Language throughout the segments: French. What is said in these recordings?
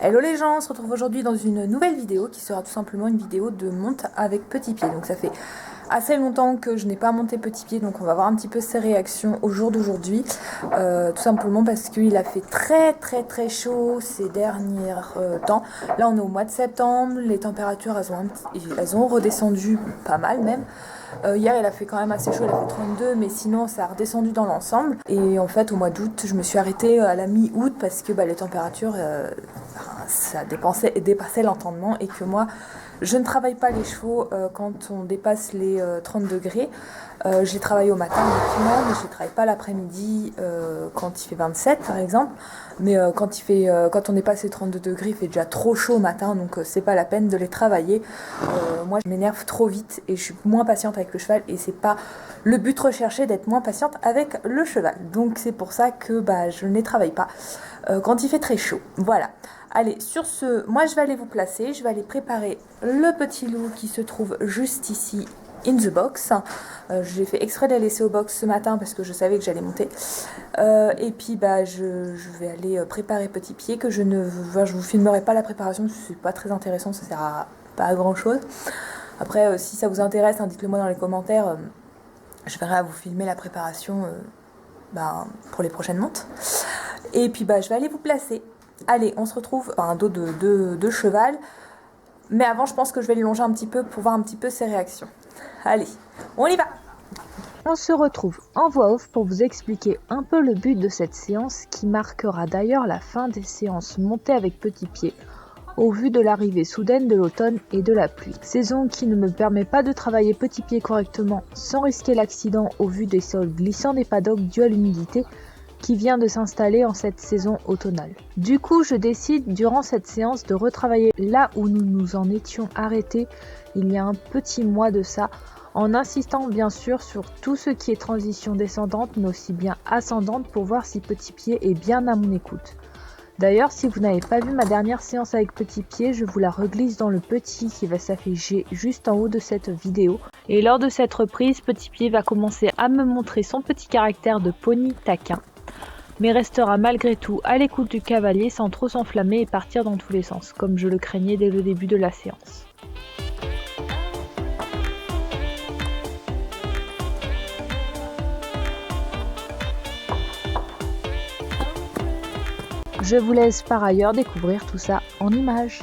Hello les gens, on se retrouve aujourd'hui dans une nouvelle vidéo qui sera tout simplement une vidéo de monte avec Petit Pied. Donc ça fait assez longtemps que je n'ai pas monté Petit Pied, donc on va voir un petit peu ses réactions au jour d'aujourd'hui. Tout simplement parce qu'il a fait très chaud ces derniers temps. Là on est au mois de septembre, les températures elles ont redescendu pas mal même. Hier il a fait quand même assez chaud, il a fait 32, mais sinon ça a redescendu dans l'ensemble. Et en fait au mois d'août je me suis arrêtée à la mi-août parce que les températures ça dépassait l'entendement et que moi je ne travaille pas les chevaux quand on dépasse les 30 degrés. Je les travaille au matin uniquement, mais je les travaille pas l'après-midi quand il fait 27 par exemple. Mais quand on dépasse les 32 degrés, il fait déjà trop chaud au matin, donc c'est pas la peine de les travailler. Moi je m'énerve trop vite et je suis moins patiente avec le cheval et c'est pas le but recherché d'être moins patiente avec le cheval. Donc c'est pour ça que je ne les travaille pas quand il fait très chaud. Voilà. Allez, sur ce, moi je vais aller vous placer, je vais aller préparer le petit loup qui se trouve juste ici, in the box. J'ai fait exprès de la laisser au box ce matin parce que je savais que j'allais monter. Et puis je vais aller préparer Petit Pied, que je vous filmerai pas la préparation parce que c'est pas très intéressant, ça sert pas à grand chose. Après, si ça vous intéresse, dites-le moi dans les commentaires, je verrai à vous filmer la préparation pour les prochaines montes. Et puis je vais aller vous placer. Allez, on se retrouve un dos de cheval. Mais avant, je pense que je vais le longer un petit peu pour voir un petit peu ses réactions. Allez, on y va! On se retrouve en voix off pour vous expliquer un peu le but de cette séance qui marquera d'ailleurs la fin des séances montées avec Petit Pied au vu de l'arrivée soudaine de l'automne et de la pluie. Saison qui ne me permet pas de travailler Petit Pied correctement sans risquer l'accident au vu des sols glissants des paddocks dus à l'humidité qui vient de s'installer en cette saison automnale. Du coup, je décide durant cette séance de retravailler là où nous nous en étions arrêtés il y a un petit mois de ça, en insistant bien sûr sur tout ce qui est transition descendante mais aussi bien ascendante pour voir si Petit Pied est bien à mon écoute. D'ailleurs, si vous n'avez pas vu ma dernière séance avec Petit Pied, je vous la reglisse dans le petit qui va s'afficher juste en haut de cette vidéo. Et lors de cette reprise, Petit Pied va commencer à me montrer son petit caractère de pony taquin, mais restera malgré tout à l'écoute du cavalier sans trop s'enflammer et partir dans tous les sens, comme je le craignais dès le début de la séance. Je vous laisse par ailleurs découvrir tout ça en images.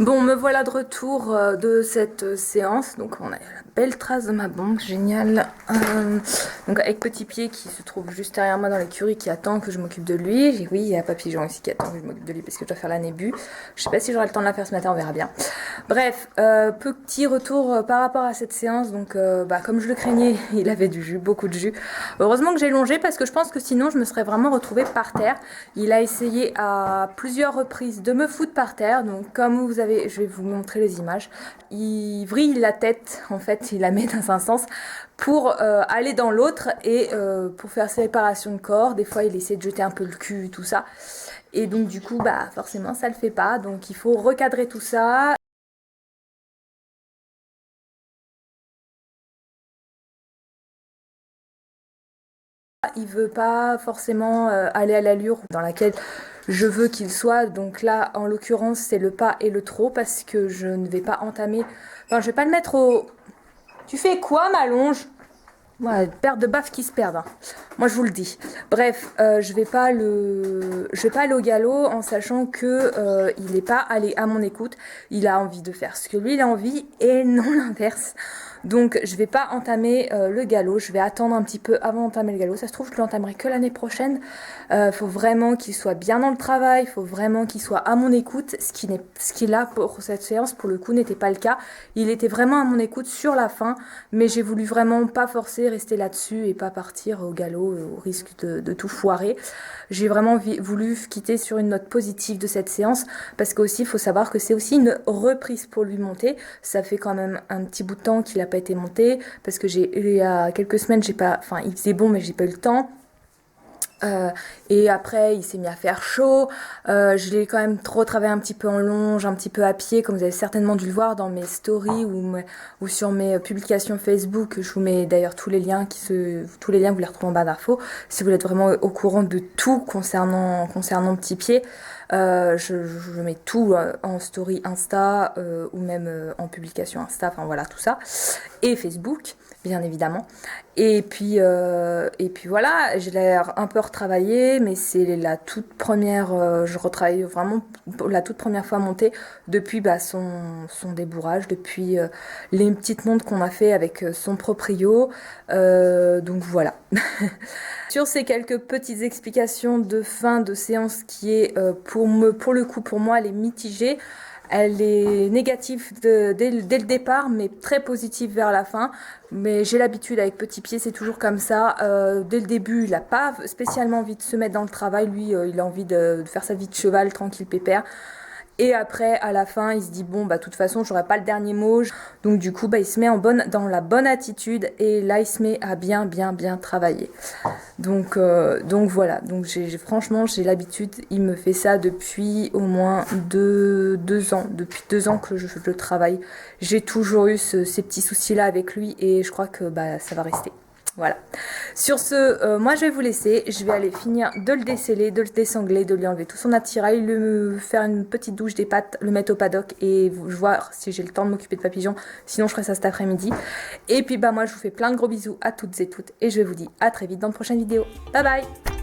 Bon, me voilà de retour de cette séance. Donc, on a la belle trace de ma bombe, génial. Donc, avec Petit Pied qui se trouve juste derrière moi dans l'écurie, qui attend que je m'occupe de lui. Oui, il y a Papillon aussi qui attend que je m'occupe de lui parce que je dois faire la nébu. Je sais pas si j'aurai le temps de la faire ce matin, on verra bien. Bref, petit retour par rapport à cette séance. Donc, comme je le craignais, il avait du jus, beaucoup de jus. Heureusement que j'ai longé parce que je pense que sinon je me serais vraiment retrouvée par terre. Il a essayé à plusieurs reprises de me foutre par terre. Donc, comme vous avez, je vais vous montrer les images. Il vrille la tête, en fait, il la met dans un sens pour aller dans l'autre et pour faire séparation de corps. Des fois, il essaie de jeter un peu le cul, tout ça. Et donc, du coup, forcément, ça le fait pas. Donc, il faut recadrer tout ça. Il veut pas forcément aller à l'allure dans laquelle je veux qu'il soit. Donc là, en l'occurrence, c'est le pas et le trop parce que je ne vais pas entamer. Enfin, je vais pas le mettre au. Tu fais quoi, ma longe? Ouais, paire de baffes qui se perdent. Hein. Moi, je vous le dis. Bref, je vais pas aller au galop en sachant que il n'est pas allé à mon écoute. Il a envie de faire ce que lui il a envie et non l'inverse. Donc, je vais pas entamer le galop. Je vais attendre un petit peu avant d'entamer le galop. Ça se trouve, je l'entamerai que l'année prochaine. Faut vraiment qu'il soit bien dans le travail. Faut vraiment qu'il soit à mon écoute. Ce qui là pour cette séance, pour le coup, n'était pas le cas. Il était vraiment à mon écoute sur la fin, mais j'ai voulu vraiment pas forcer, rester là-dessus et pas partir au galop au risque de tout foirer. J'ai vraiment voulu quitter sur une note positive de cette séance parce qu'aussi il faut savoir que c'est aussi une reprise pour lui monter. Ça fait quand même un petit bout de temps qu'il n'a pas été monté parce que il y a quelques semaines il faisait bon mais j'ai pas eu le temps. Et après, il s'est mis à faire chaud. Je l'ai quand même trop travaillé un petit peu en longe, un petit peu à pied, comme vous avez certainement dû le voir dans mes stories ou sur mes publications Facebook. Je vous mets d'ailleurs tous les liens vous les retrouvez en barre d'infos. Si vous voulez être vraiment au courant de tout concernant Petit Pied, je mets tout en story Insta ou même en publication Insta. Enfin voilà tout ça et Facebook, bien évidemment. Et puis voilà, je l'ai un peu retravaillé, mais c'est la toute première, je retravaille vraiment la toute première fois montée depuis son débourrage, depuis les petites montes qu'on a fait avec son proprio. Donc voilà. Sur ces quelques petites explications de fin de séance qui est pour le coup pour moi elle est mitigée. Elle est négative dès le départ, mais très positive vers la fin. Mais j'ai l'habitude avec Petit Pied, c'est toujours comme ça. Dès le début, il n'a pas spécialement envie de se mettre dans le travail. Lui, il a envie de faire sa vie de cheval, tranquille, pépère. Et après, à la fin, il se dit bon, de toute façon, j'aurai pas le dernier mot. Donc du coup, il se met dans la bonne attitude et là, il se met à bien travailler. Donc voilà. Donc franchement, j'ai l'habitude. Il me fait ça depuis au moins 2 ans. Depuis 2 ans que je le travaille. J'ai toujours eu ces petits soucis-là avec lui et je crois que ça va rester. Voilà. Sur ce, moi je vais vous laisser. Je vais aller finir de le déceler, de le désangler, de lui enlever tout son attirail, faire une petite douche des pattes, le mettre au paddock et voir si j'ai le temps de m'occuper de Papillon. Sinon, je ferai ça cet après-midi. Et puis, moi je vous fais plein de gros bisous à toutes et toutes. Et je vous dis à très vite dans de prochaines vidéos. Bye bye!